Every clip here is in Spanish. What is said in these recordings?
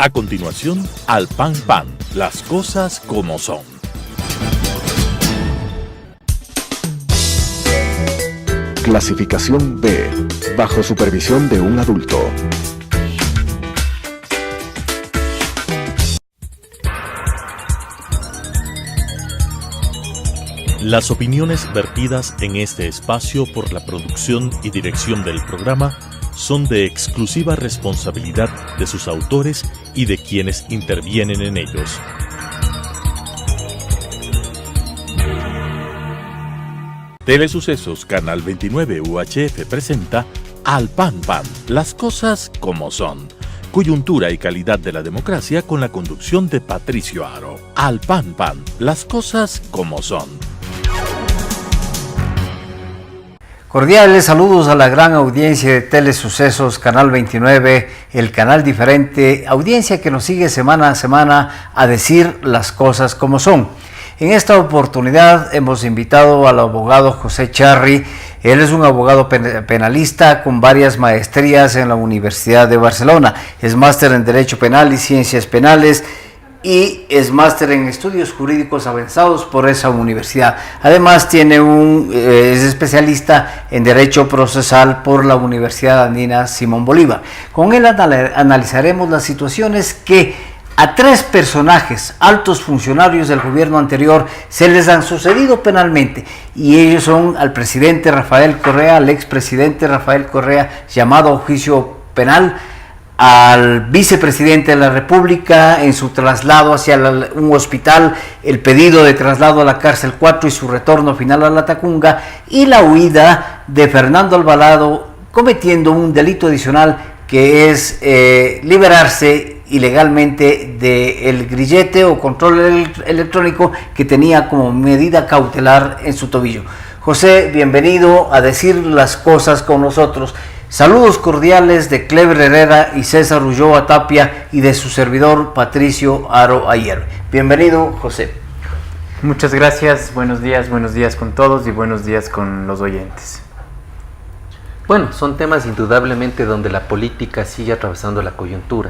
A continuación, Al Pan Pan, las cosas como son. Clasificación B, bajo supervisión de un adulto. Las opiniones vertidas en este espacio por la producción y dirección del programa son de exclusiva responsabilidad de sus autores y de quienes intervienen en ellos. Telesucesos Canal 29 UHF presenta Al Pan Pan, las cosas como son. Coyuntura y calidad de la democracia con la conducción de Patricio Aro. Al Pan Pan, las cosas como son. Cordiales saludos a la gran audiencia de Telesucesos Canal 29, el canal diferente, audiencia que nos sigue semana a semana a decir las cosas como son. En esta oportunidad hemos invitado al abogado José Charri. Él es un abogado penalista con varias maestrías en la Universidad de Barcelona. Es máster en Derecho Penal y Ciencias Penales y es máster en Estudios Jurídicos Avanzados por esa universidad. Además es especialista en Derecho Procesal por la Universidad Andina Simón Bolívar. Con él analizaremos las situaciones que a 3 personajes, altos funcionarios del gobierno anterior, se les han sucedido penalmente, y ellos son al presidente Rafael Correa, al expresidente Rafael Correa, llamado a juicio penal, al vicepresidente de la República en su traslado hacia un hospital, el pedido de traslado a la cárcel 4 y su retorno final a la Tacunga, y la huida de Fernando Alvarado cometiendo un delito adicional que es liberarse ilegalmente del grillete o control electrónico que tenía como medida cautelar en su tobillo. José, bienvenido a decir las cosas con nosotros. Saludos cordiales de Clever Herrera y César Ulloa Tapia y de su servidor Patricio Aro Ayer. Bienvenido, José. Muchas gracias, buenos días con todos y buenos días con los oyentes. Bueno, son temas indudablemente donde la política sigue atravesando la coyuntura.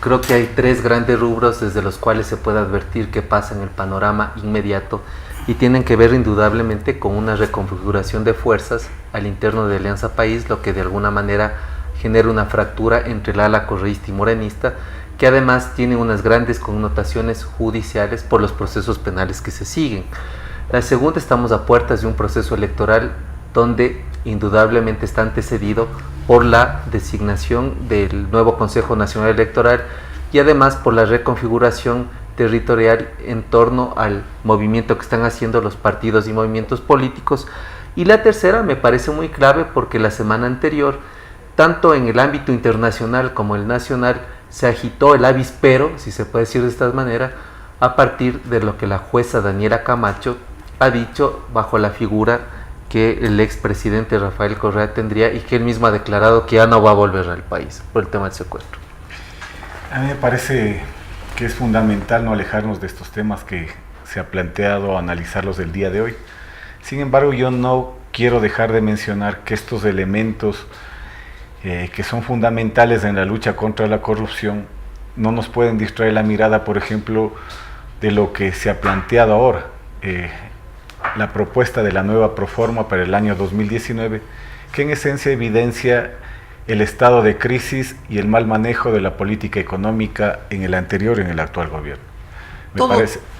Creo que hay 3 grandes rubros desde los cuales se puede advertir qué pasa en el panorama inmediato y tienen que ver indudablemente con una reconfiguración de fuerzas al interno de Alianza País, lo que de alguna manera genera una fractura entre el ala correísta y morenista, que además tiene unas grandes connotaciones judiciales por los procesos penales que se siguen. La segunda, estamos a puertas de un proceso electoral donde indudablemente está antecedido por la designación del nuevo Consejo Nacional Electoral y además por la reconfiguración territorial en torno al movimiento que están haciendo los partidos y movimientos políticos. Y la tercera me parece muy clave porque la semana anterior, tanto en el ámbito internacional como el nacional, se agitó el avispero, si se puede decir de esta manera, a partir de lo que la jueza Daniela Camacho ha dicho bajo la figura que el expresidente Rafael Correa tendría y que él mismo ha declarado que ya no va a volver al país por el tema del secuestro. A mí me parece que es fundamental no alejarnos de estos temas que se ha planteado analizarlos del día de hoy. Sin embargo, yo no quiero dejar de mencionar que estos elementos que son fundamentales en la lucha contra la corrupción no nos pueden distraer la mirada, por ejemplo, de lo que se ha planteado ahora. La propuesta de la nueva proforma para el año 2019, que en esencia evidencia el estado de crisis y el mal manejo de la política económica en el anterior y en el actual gobierno.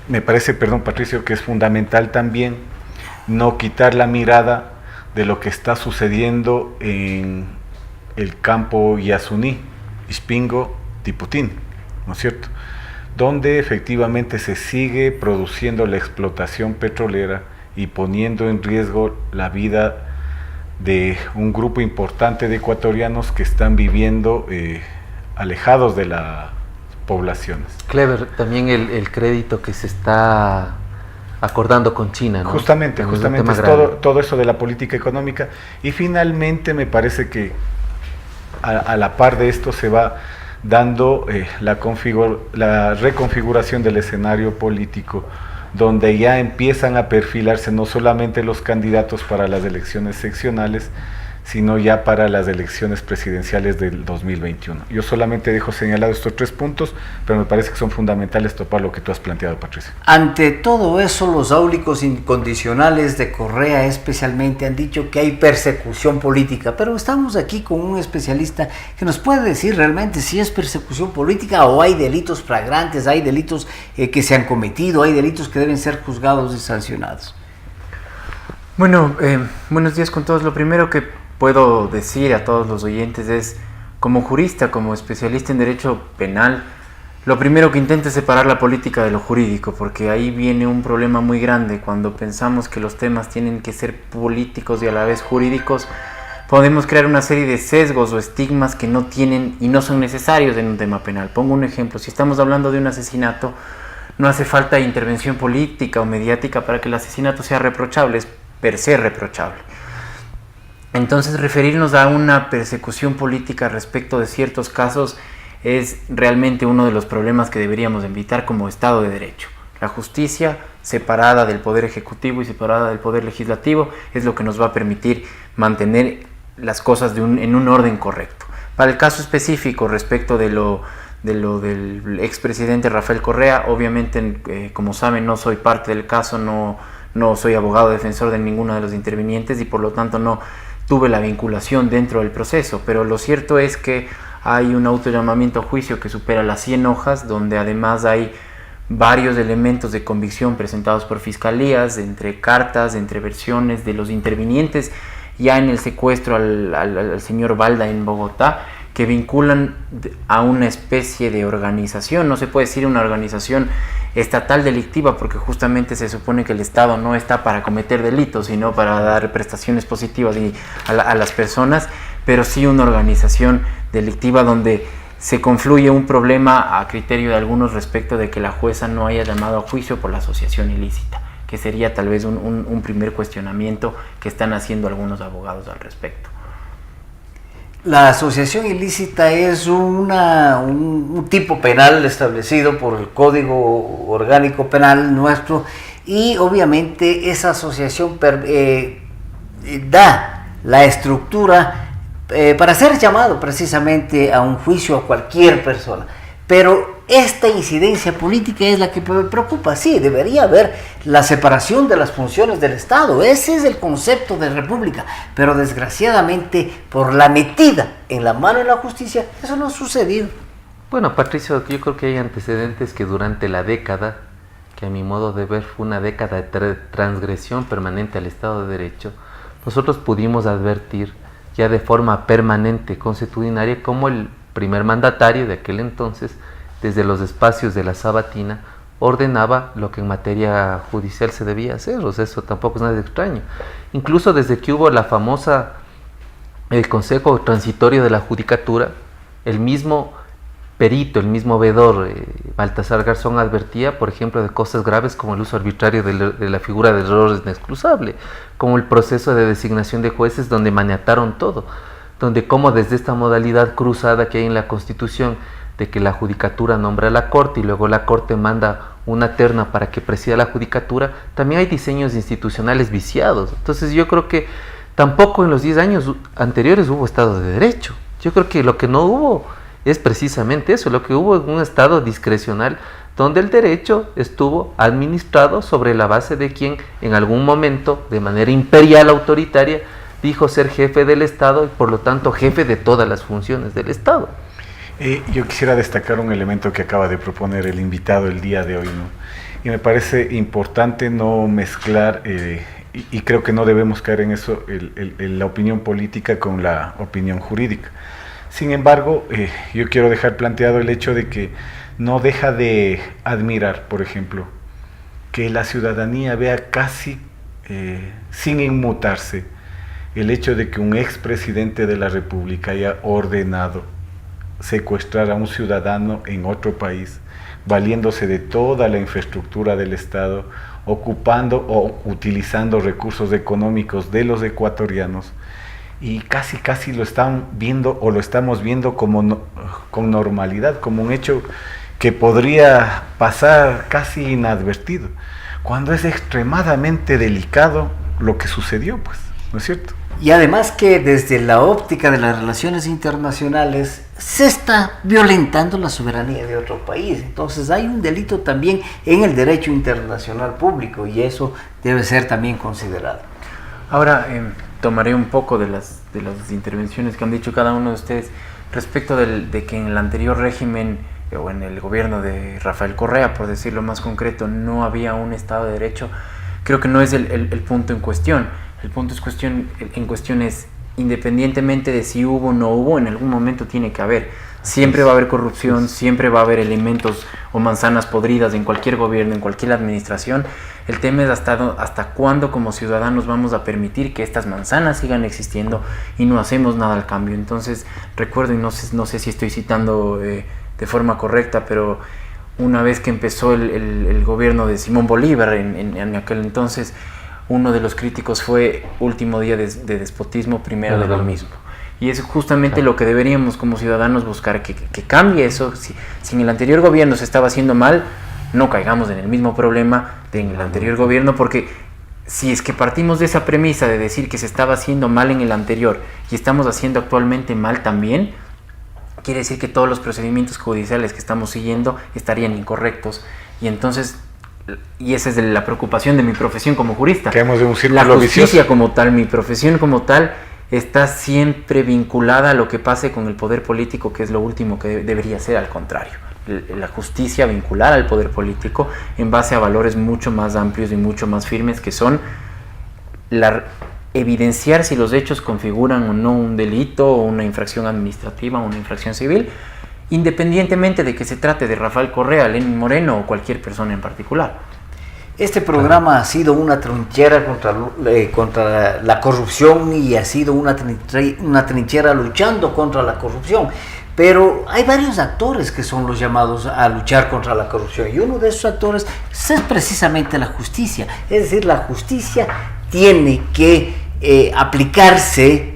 Me parece, Patricio, que es fundamental también no quitar la mirada de lo que está sucediendo en el campo Yasuní, Ispingo, Tiputín, ¿no es cierto?, donde efectivamente se sigue produciendo la explotación petrolera y poniendo en riesgo la vida de un grupo importante de ecuatorianos que están viviendo alejados de las poblaciones. Clever, también el crédito que se está acordando con China, ¿no? Justamente es todo eso de la política económica. Y finalmente me parece que a la par de esto se va dando la reconfiguración del escenario político, donde ya empiezan a perfilarse no solamente los candidatos para las elecciones seccionales, sino ya para las elecciones presidenciales del 2021. Yo solamente dejo señalado estos 3 puntos, pero me parece que son fundamentales topar lo que tú has planteado, Patricia. Ante todo eso, los áulicos incondicionales de Correa especialmente han dicho que hay persecución política, pero estamos aquí con un especialista que nos puede decir realmente si es persecución política o hay delitos flagrantes, hay delitos que se han cometido, hay delitos que deben ser juzgados y sancionados. Bueno, buenos días con todos. Lo primero que puedo decir a todos los oyentes es, como jurista, como especialista en derecho penal, lo primero que intento es separar la política de lo jurídico, porque ahí viene un problema muy grande. Cuando pensamos que los temas tienen que ser políticos y a la vez jurídicos, podemos crear una serie de sesgos o estigmas que no tienen y no son necesarios en un tema penal. Pongo un ejemplo: si estamos hablando de un asesinato, no hace falta intervención política o mediática para que el asesinato sea reprochable, es per se reprochable. Entonces, referirnos a una persecución política respecto de ciertos casos es realmente uno de los problemas que deberíamos evitar como Estado de Derecho. La justicia separada del Poder Ejecutivo y separada del Poder Legislativo es lo que nos va a permitir mantener las cosas en un orden correcto. Para el caso específico respecto del expresidente Rafael Correa, obviamente, como saben, no soy parte del caso, no soy abogado defensor de ninguno de los intervinientes y por lo tanto no tuve la vinculación dentro del proceso, pero lo cierto es que hay un autollamamiento a juicio que supera las 100 hojas, donde además hay varios elementos de convicción presentados por fiscalías, entre cartas, entre versiones de los intervinientes, ya en el secuestro al señor Balda en Bogotá, que vinculan a una especie de organización. No se puede decir una organización estatal delictiva, porque justamente se supone que el Estado no está para cometer delitos, sino para dar prestaciones positivas a las personas, pero sí una organización delictiva donde se confluye un problema a criterio de algunos respecto de que la jueza no haya llamado a juicio por la asociación ilícita, que sería tal vez un primer cuestionamiento que están haciendo algunos abogados al respecto. La asociación ilícita es un tipo penal establecido por el Código Orgánico Penal nuestro, y obviamente esa asociación da la estructura para ser llamado precisamente a un juicio a cualquier persona. Pero esta incidencia política es la que me preocupa. Sí, debería haber la separación de las funciones del Estado. Ese es el concepto de república. Pero desgraciadamente, por la metida en la mano de la justicia, eso no ha sucedido. Bueno, Patricio, yo creo que hay antecedentes que durante la década, que a mi modo de ver fue una década de transgresión permanente al Estado de Derecho, nosotros pudimos advertir ya de forma permanente, consuetudinaria, como el primer mandatario de aquel entonces, desde los espacios de la Sabatina, ordenaba lo que en materia judicial se debía hacer. O sea, eso tampoco es nada extraño. Incluso desde que hubo el Consejo Transitorio de la Judicatura, el mismo perito, el mismo veedor, Baltasar Garzón, advertía, por ejemplo, de cosas graves como el uso arbitrario de la figura del error inexcusable, como el proceso de designación de jueces donde maniataron todo, donde como desde esta modalidad cruzada que hay en la Constitución, de que la judicatura nombra a la Corte y luego la Corte manda una terna para que presida la judicatura, también hay diseños institucionales viciados. Entonces yo creo que tampoco en los 10 años anteriores hubo Estado de Derecho. Yo creo que lo que no hubo es precisamente eso, lo que hubo es un Estado discrecional donde el derecho estuvo administrado sobre la base de quien en algún momento, de manera imperial autoritaria, dijo ser jefe del Estado y por lo tanto jefe de todas las funciones del Estado. Yo quisiera destacar un elemento que acaba de proponer el invitado el día de hoy, ¿no? Y me parece importante no mezclar, y creo que no debemos caer en eso, la opinión política con la opinión jurídica. Sin embargo, yo quiero dejar planteado el hecho de que no deja de admirar, por ejemplo, que la ciudadanía vea casi sin inmutarse el hecho de que un expresidente de la República haya ordenado secuestrar a un ciudadano en otro país, valiéndose de toda la infraestructura del Estado, ocupando o utilizando recursos económicos de los ecuatorianos, y casi lo están viendo o lo estamos viendo con normalidad, como un hecho que podría pasar casi inadvertido, cuando es extremadamente delicado lo que sucedió, pues, ¿no es cierto? Y además que desde la óptica de las relaciones internacionales se está violentando la soberanía de otro país. Entonces hay un delito también en el derecho internacional público y eso debe ser también considerado. Ahora tomaré un poco de las intervenciones que han dicho cada uno de ustedes respecto de que en el anterior régimen o en el gobierno de Rafael Correa, por decirlo más concreto, no había un Estado de Derecho. Creo que no es el punto en cuestión. El punto en cuestión es, independientemente de si hubo o no hubo, en algún momento tiene que haber. Siempre va a haber corrupción, siempre va a haber elementos o manzanas podridas en cualquier gobierno, en cualquier administración. El tema es hasta cuándo como ciudadanos vamos a permitir que estas manzanas sigan existiendo y no hacemos nada al cambio. Entonces, recuerdo, y no sé si estoy citando de forma correcta, pero una vez que empezó el gobierno de Simón Bolívar en aquel entonces, uno de los críticos fue último día de despotismo, primero de lo mismo. Y es justamente lo que deberíamos como ciudadanos buscar, que cambie eso. Si en el anterior gobierno se estaba haciendo mal, no caigamos en el mismo problema en el anterior gobierno, porque si es que partimos de esa premisa de decir que se estaba haciendo mal en el anterior y estamos haciendo actualmente mal también, quiere decir que todos los procedimientos judiciales que estamos siguiendo estarían incorrectos. Y entonces, y esa es la preocupación de mi profesión como jurista. Caemos en un círculo la justicia vicioso. Como tal, mi profesión como tal, está siempre vinculada a lo que pase con el poder político, que es lo último que debería ser, al contrario. La justicia vincular al poder político en base a valores mucho más amplios y mucho más firmes, que son evidenciar si los hechos configuran o no un delito o una infracción administrativa o una infracción civil, independientemente de que se trate de Rafael Correa, Lenín Moreno o cualquier persona en particular. Este programa ha sido una trinchera contra la corrupción y ha sido una trinchera luchando contra la corrupción. Pero hay varios actores que son los llamados a luchar contra la corrupción y uno de esos actores es precisamente la justicia. Es decir, la justicia tiene que aplicarse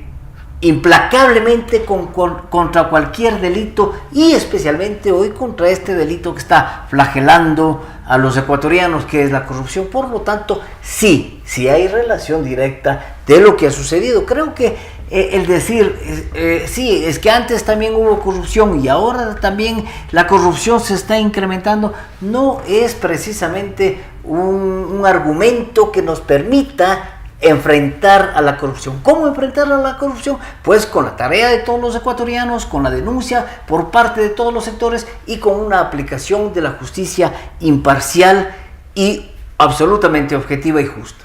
implacablemente contra cualquier delito y especialmente hoy contra este delito que está flagelando a los ecuatorianos, que es la corrupción. Por lo tanto, sí hay relación directa de lo que ha sucedido. Creo que el decir, sí, es que antes también hubo corrupción y ahora también la corrupción se está incrementando, no es precisamente un argumento que nos permita enfrentar a la corrupción. ¿Cómo enfrentar a la corrupción? Pues con la tarea de todos los ecuatorianos, con la denuncia por parte de todos los sectores y con una aplicación de la justicia imparcial y absolutamente objetiva y justa.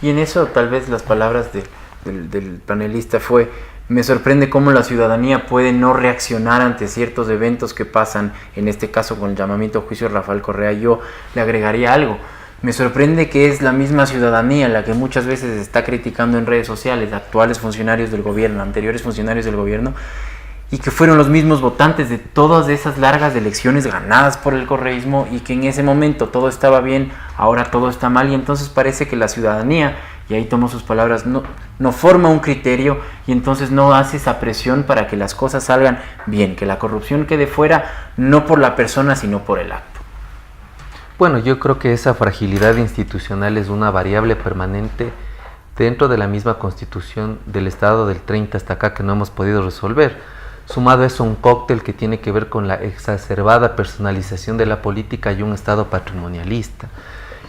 Y en eso tal vez las palabras del panelista fue: me sorprende cómo la ciudadanía puede no reaccionar ante ciertos eventos que pasan, en este caso con el llamamiento a juicio de Rafael Correa. Yo le agregaría algo. Me sorprende que es la misma ciudadanía la que muchas veces está criticando en redes sociales actuales funcionarios del gobierno, anteriores funcionarios del gobierno, y que fueron los mismos votantes de todas esas largas elecciones ganadas por el correísmo, y que en ese momento todo estaba bien, ahora todo está mal, y entonces parece que la ciudadanía, y ahí tomo sus palabras, no forma un criterio y entonces no hace esa presión para que las cosas salgan bien, que la corrupción quede fuera, no por la persona sino por el acto. Bueno, yo creo que esa fragilidad institucional es una variable permanente dentro de la misma Constitución del Estado del 30 hasta acá que no hemos podido resolver. Sumado a eso, un cóctel que tiene que ver con la exacerbada personalización de la política y un Estado patrimonialista.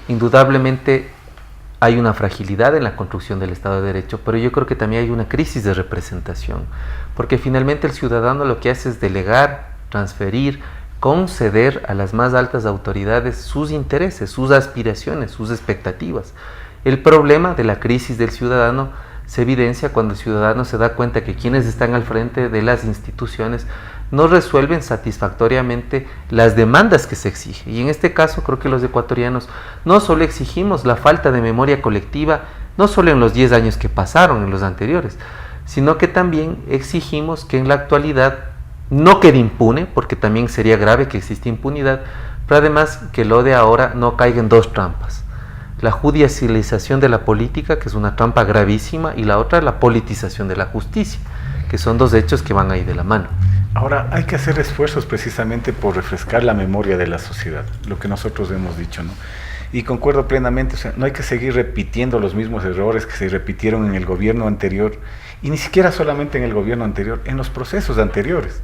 Indudablemente hay una fragilidad en la construcción del Estado de Derecho, pero yo creo que también hay una crisis de representación, porque finalmente el ciudadano lo que hace es delegar, transferir, conceder a las más altas autoridades sus intereses, sus aspiraciones, sus expectativas. El problema de la crisis del ciudadano se evidencia cuando el ciudadano se da cuenta que quienes están al frente de las instituciones no resuelven satisfactoriamente las demandas que se exigen. Y en este caso creo que los ecuatorianos no solo exigimos la falta de memoria colectiva, no solo en los 10 años que pasaron, en los anteriores, sino que también exigimos que en la actualidad no quede impune, porque también sería grave que exista impunidad, pero además que lo de ahora no caiga en dos trampas: la judicialización de la política, que es una trampa gravísima, y la otra, la politización de la justicia, que son dos hechos que van ahí de la mano. Ahora, hay que hacer esfuerzos precisamente por refrescar la memoria de la sociedad, lo que nosotros hemos dicho, ¿no? Y concuerdo plenamente, o sea, no hay que seguir repitiendo los mismos errores que se repitieron en el gobierno anterior, y ni siquiera solamente en el gobierno anterior, en los procesos anteriores.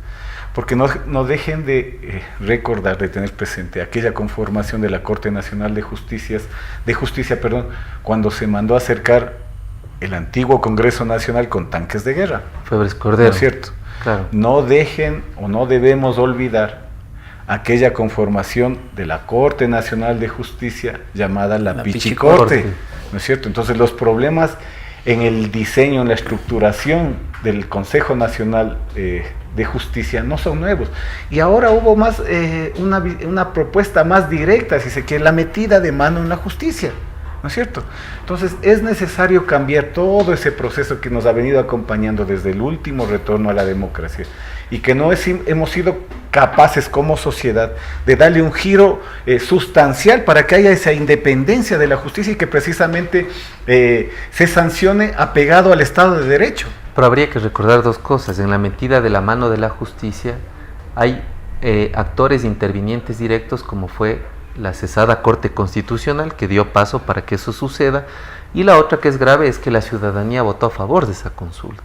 Porque no dejen de recordar, de tener presente aquella conformación de la Corte Nacional de Justicia, cuando se mandó a acercar el antiguo Congreso Nacional con tanques de guerra. Febres Cordero. ¿No es cierto? Claro. No dejen o no debemos olvidar aquella conformación de la Corte Nacional de Justicia llamada la Pichicorte, ¿no es cierto? Entonces los problemas en el diseño, en la estructuración del Consejo Nacional de Justicia no son nuevos. Y ahora hubo más una propuesta más directa, si se quiere, la metida de mano en la justicia, ¿no es cierto? Entonces es necesario cambiar todo ese proceso que nos ha venido acompañando desde el último retorno a la democracia, y que no hemos sido capaces como sociedad de darle un giro sustancial para que haya esa independencia de la justicia y que precisamente se sancione apegado al Estado de Derecho. Pero habría que recordar dos cosas. En la metida de la mano de la justicia hay actores intervinientes directos, como fue la cesada Corte Constitucional, que dio paso para que eso suceda, y la otra que es grave es que la ciudadanía votó a favor de esa consulta.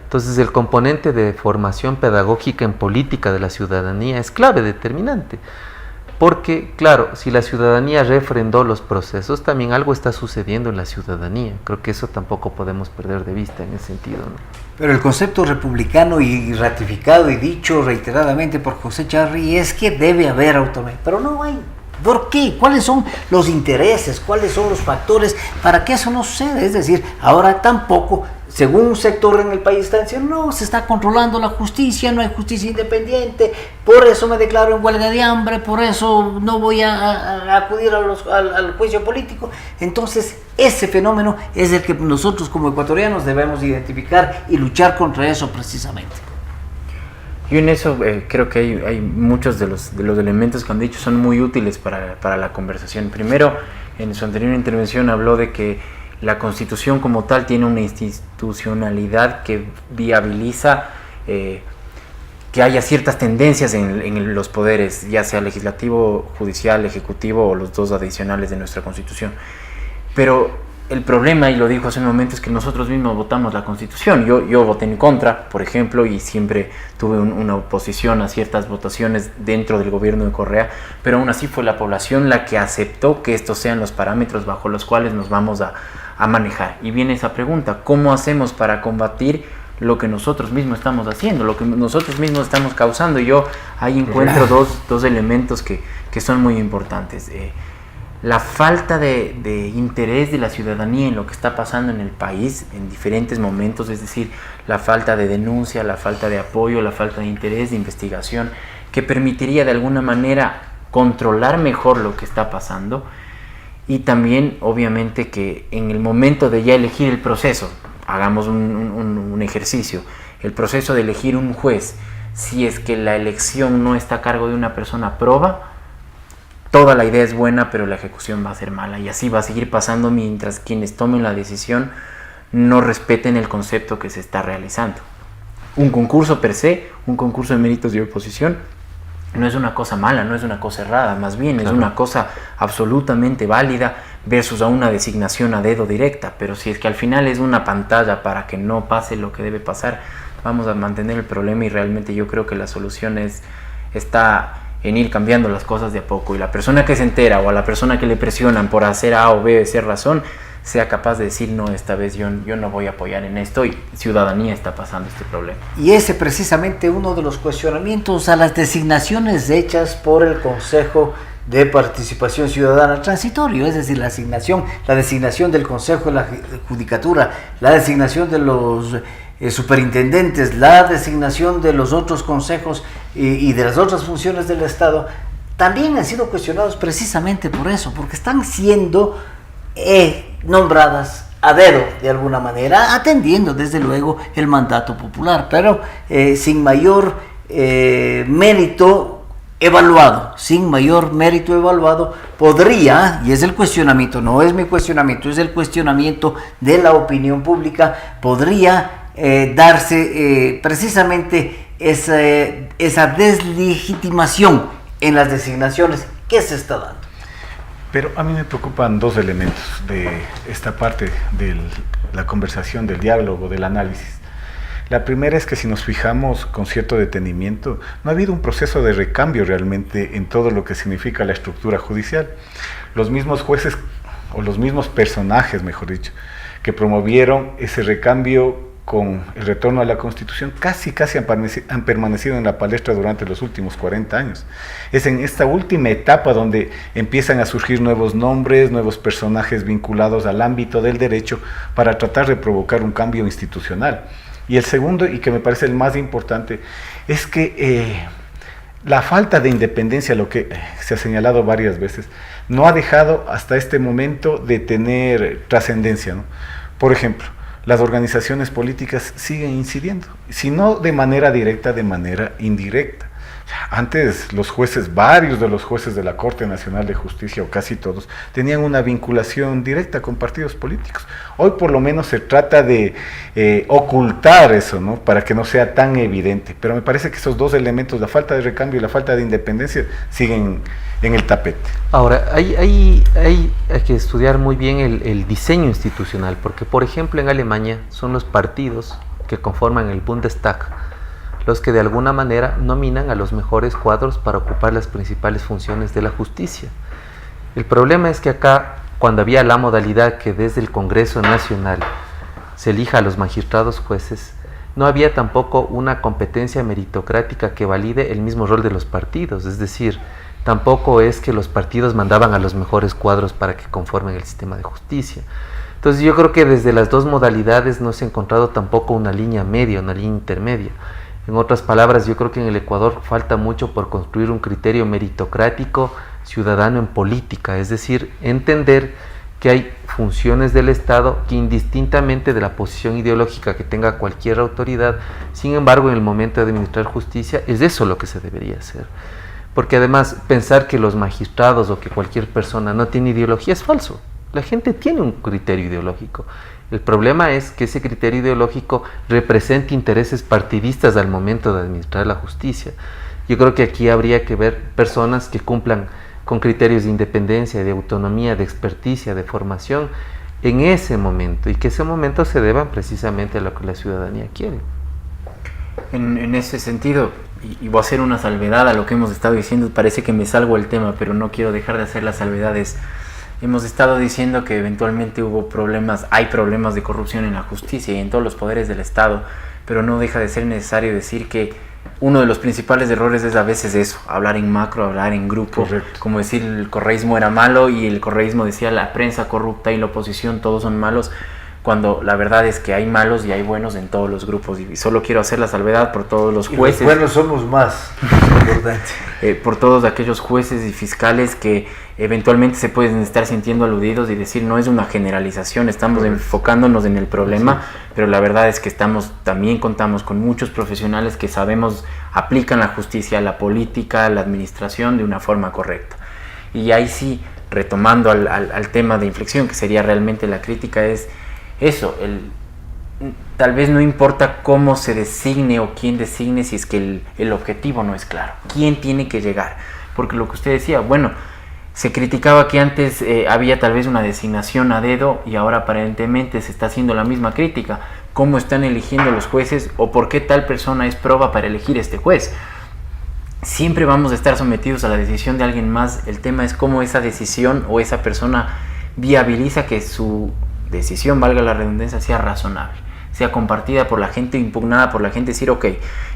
Entonces el componente de formación pedagógica en política de la ciudadanía es clave, determinante, porque claro, si la ciudadanía refrendó los procesos, también algo está sucediendo en la ciudadanía. Creo que eso tampoco podemos perder de vista en ese sentido, ¿no? Pero el concepto republicano y ratificado y dicho reiteradamente por José Charri es que debe haber autonomía, pero no hay. ¿Por qué? ¿Cuáles son los intereses? ¿Cuáles son los factores para que eso no suceda? Es decir, ahora tampoco, según un sector en el país está diciendo, no, se está controlando la justicia, no hay justicia independiente, por eso me declaro en huelga de hambre, por eso no voy a acudir al juicio político. Entonces, ese fenómeno es el que nosotros como ecuatorianos debemos identificar y luchar contra eso precisamente. Yo en eso creo que hay muchos de los elementos que han dicho son muy útiles para la conversación. Primero, en su anterior intervención habló de que la Constitución como tal tiene una institucionalidad que viabiliza que haya ciertas tendencias en los poderes, ya sea legislativo, judicial, ejecutivo o los dos adicionales de nuestra Constitución. Pero el problema, y lo dijo hace un momento, es que nosotros mismos votamos la Constitución. Yo voté en contra, por ejemplo, y siempre tuve una oposición a ciertas votaciones dentro del gobierno de Correa, pero aún así fue la población la que aceptó que estos sean los parámetros bajo los cuales nos vamos a manejar. Y viene esa pregunta, ¿cómo hacemos para combatir lo que nosotros mismos estamos haciendo, lo que nosotros mismos estamos causando? Yo ahí encuentro dos elementos que son muy importantes. La falta de interés de la ciudadanía en lo que está pasando en el país en diferentes momentos, es decir, la falta de denuncia, la falta de apoyo, la falta de interés, de investigación, que permitiría de alguna manera controlar mejor lo que está pasando. Y también, obviamente, que en el momento de ya elegir el proceso, hagamos un ejercicio, el proceso de elegir un juez, si es que la elección no está a cargo de una persona proba, toda la idea es buena, pero la ejecución va a ser mala, y así va a seguir pasando mientras quienes tomen la decisión no respeten el concepto que se está realizando. Un concurso per se, un concurso de méritos de oposición, no es una cosa mala, no es una cosa errada, más bien es una cosa absolutamente válida versus a una designación a dedo directa. Pero si es que al final es una pantalla para que no pase lo que debe pasar, vamos a mantener el problema, y realmente yo creo que la solución está en ir cambiando las cosas de a poco, y la persona que se entera o a la persona que le presionan por hacer A o B o C razón sea capaz de decir, no, esta vez yo no voy a apoyar en esto, y ciudadanía está pasando este problema. Y ese precisamente uno de los cuestionamientos a las designaciones hechas por el Consejo de Participación Ciudadana Transitorio, es decir, la designación del Consejo de la Judicatura, la designación de los superintendentes, la designación de los otros consejos y de las otras funciones del Estado, también han sido cuestionados precisamente por eso, porque están siendo nombradas a dedo de alguna manera, atendiendo desde luego el mandato popular, pero sin mayor mérito evaluado, podría, y es el cuestionamiento, no es mi cuestionamiento, es el cuestionamiento de la opinión pública, podría darse precisamente esa deslegitimación en las designaciones que se está dando. Pero a mí me preocupan dos elementos de esta parte de la conversación, del diálogo, del análisis. La primera es que si nos fijamos con cierto detenimiento, no ha habido un proceso de recambio realmente en todo lo que significa la estructura judicial. Los mismos jueces, o los mismos personajes, mejor dicho, que promovieron ese recambio con el retorno a la Constitución, casi han permanecido en la palestra durante los últimos 40 años. Es en esta última etapa donde empiezan a surgir nuevos nombres, nuevos personajes vinculados al ámbito del derecho para tratar de provocar un cambio institucional. Y el segundo, y que me parece el más importante, es que la falta de independencia, lo que se ha señalado varias veces, no ha dejado hasta este momento de tener trascendencia, ¿no? Por ejemplo, las organizaciones políticas siguen incidiendo, si no de manera directa, de manera indirecta. Antes los jueces, varios de los jueces de la Corte Nacional de Justicia, o casi todos, tenían una vinculación directa con partidos políticos. Hoy por lo menos se trata de ocultar eso, ¿no? Para que no sea tan evidente. Pero me parece que esos dos elementos, la falta de recambio y la falta de independencia, siguen en el tapete. Ahora, hay que estudiar muy bien el diseño institucional, porque por ejemplo en Alemania son los partidos que conforman el Bundestag los que de alguna manera nominan a los mejores cuadros para ocupar las principales funciones de la justicia. El problema es que acá, cuando había la modalidad que desde el Congreso Nacional se elija a los magistrados jueces, no había tampoco una competencia meritocrática que valide el mismo rol de los partidos, es decir, tampoco es que los partidos mandaban a los mejores cuadros para que conformen el sistema de justicia. Entonces yo creo que desde las dos modalidades no se ha encontrado tampoco una línea media, una línea intermedia. En otras palabras, yo creo que en el Ecuador falta mucho por construir un criterio meritocrático ciudadano en política, es decir, entender que hay funciones del Estado que indistintamente de la posición ideológica que tenga cualquier autoridad, sin embargo, en el momento de administrar justicia, es eso lo que se debería hacer. Porque además, pensar que los magistrados o que cualquier persona no tiene ideología es falso. La gente tiene un criterio ideológico. El problema es que ese criterio ideológico represente intereses partidistas al momento de administrar la justicia. Yo creo que aquí habría que ver personas que cumplan con criterios de independencia, de autonomía, de experticia, de formación en ese momento, y que ese momento se deban precisamente a lo que la ciudadanía quiere. En ese sentido, y voy a hacer una salvedad a lo que hemos estado diciendo, parece que me salgo del tema, pero no quiero dejar de hacer las salvedades. Hemos estado diciendo que eventualmente hay problemas de corrupción en la justicia y en todos los poderes del Estado, pero no deja de ser necesario decir que uno de los principales errores es a veces eso, hablar en macro, hablar en grupo. Correcto. Como decir el correísmo era malo y el correísmo decía la prensa corrupta y la oposición todos son malos, cuando la verdad es que hay malos y hay buenos en todos los grupos. Y solo quiero hacer la salvedad por todos los jueces. Y los buenos somos más, importante. Por todos aquellos jueces y fiscales que eventualmente se pueden estar sintiendo aludidos y decir no es una generalización, estamos enfocándonos en el problema, sí. Pero la verdad es que también contamos con muchos profesionales que sabemos, aplican la justicia, la política, la administración de una forma correcta. Y ahí sí, retomando al tema de inflexión, que sería realmente la crítica, es eso, tal vez no importa cómo se designe o quién designe si es que el objetivo no es claro. ¿Quién tiene que llegar? Porque lo que usted decía, bueno, se criticaba que antes había tal vez una designación a dedo y ahora aparentemente se está haciendo la misma crítica. ¿Cómo están eligiendo los jueces o por qué tal persona es proba para elegir este juez? Siempre vamos a estar sometidos a la decisión de alguien más. El tema es cómo esa decisión o esa persona viabiliza que su decisión, valga la redundancia, sea razonable, sea compartida por la gente, impugnada por la gente, decir, ok,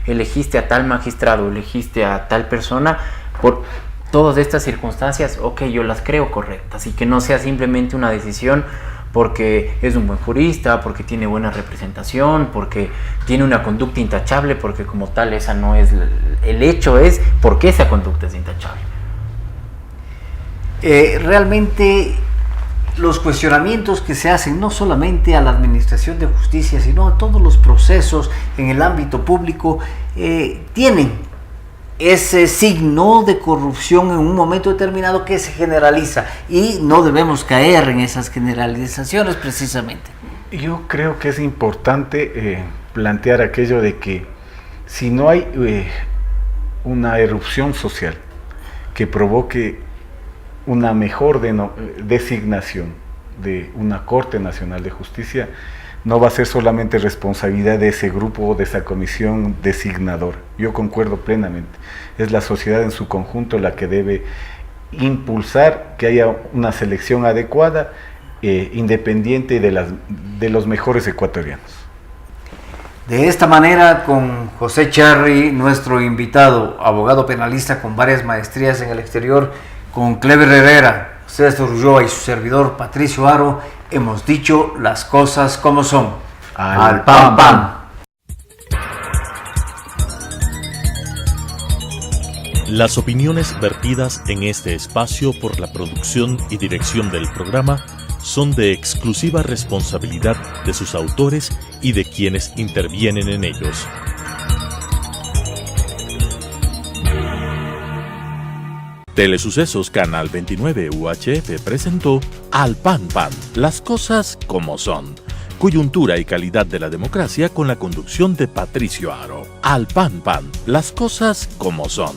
elegiste a tal magistrado, elegiste a tal persona, por todas estas circunstancias, ok, yo las creo correctas, y que no sea simplemente una decisión porque es un buen jurista, porque tiene buena representación, porque tiene una conducta intachable, porque como tal esa no es, el hecho es por qué esa conducta es intachable. Realmente los cuestionamientos que se hacen no solamente a la administración de justicia, sino a todos los procesos en el ámbito público, tienen ese signo de corrupción en un momento determinado que se generaliza, y no debemos caer en esas generalizaciones precisamente. Yo creo que es importante plantear aquello de que si no hay una erupción social que provoque una mejor designación de una Corte Nacional de Justicia no va a ser solamente responsabilidad de ese grupo o de esa comisión designadora. Yo concuerdo plenamente. Es la sociedad en su conjunto la que debe impulsar que haya una selección adecuada, independiente de los mejores ecuatorianos. De esta manera, con José Charri, nuestro invitado, abogado penalista con varias maestrías en el exterior, con Clever Herrera, César Ulloa y su servidor Patricio Aro, hemos dicho las cosas como son. Al pan pan. Las opiniones vertidas en este espacio por la producción y dirección del programa son de exclusiva responsabilidad de sus autores y de quienes intervienen en ellos. Telesucesos Canal 29 UHF presentó Al Pan Pan, las cosas como son. Coyuntura y calidad de la democracia con la conducción de Patricio Aro. Al Pan Pan, las cosas como son.